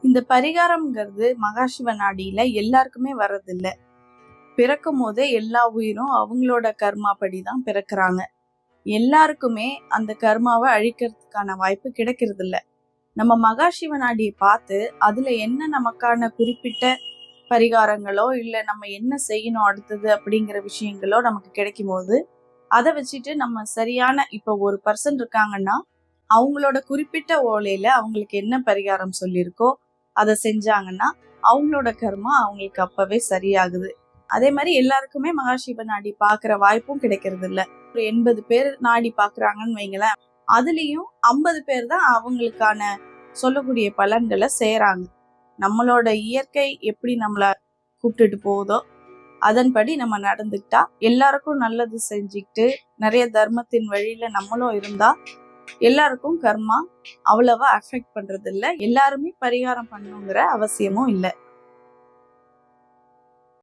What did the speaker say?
இந்த பரிகாரம்ங்கிறது மகாசிவ நாடியில எல்லாருக்குமே வர்றதில்ல. பிறக்கும் போதே எல்லா உயிரும் அவங்களோட கர்மா படிதான் பிறக்கிறாங்க. எல்லாருக்குமே அந்த கர்மாவை அழிக்கிறதுக்கான வாய்ப்பு கிடைக்கிறது இல்ல. நம்ம மகாசிவ நாடியை பார்த்து அதுல என்ன நமக்கான குறிப்பிட்ட பரிகாரங்களோ இல்ல நம்ம என்ன செய்யணும் அடுத்தது அப்படிங்கிற விஷயங்களோ நமக்கு கிடைக்கும் போது அதை வச்சுட்டு நம்ம சரியான இப்ப ஒரு பர்சன் இருக்காங்கன்னா அவங்களோட குறிப்பிட்ட ஓலையில அவங்களுக்கு என்ன பரிகாரம் சொல்லியிருக்கோ அதை செஞ்சாங்கன்னா அவங்களோட கர்மா அவங்களுக்கு அப்பவே சரியாகுது. அதே மாதிரி எல்லாருக்குமே மகாசிவ நாடி பாக்குற வாய்ப்பும் கிடைக்கிறது இல்ல. ஒரு 80 பேர் நாடி பாக்குறாங்கன்னு வைங்களேன், அதுலயும் 50 பேர் தான் அவங்களுக்கான சொல்லக்கூடிய பலன்களை செய்யறாங்க. நம்மளோட இயற்கை எப்படி நம்மள கூப்பிட்டுட்டு போகுதோ அதன்படி நம்ம நடந்துக்கிட்டா எல்லாருக்கும் நல்லது செஞ்சுக்கிட்டு நிறைய தர்மத்தின் வழியில நம்மளும் இருந்தா எல்லாருக்கும் கர்மா அவ்வளவா அஃபெக்ட் பண்றது இல்ல. எல்லாருமே பரிகாரம் பண்ணணுங்கிற அவசியமும் இல்லை.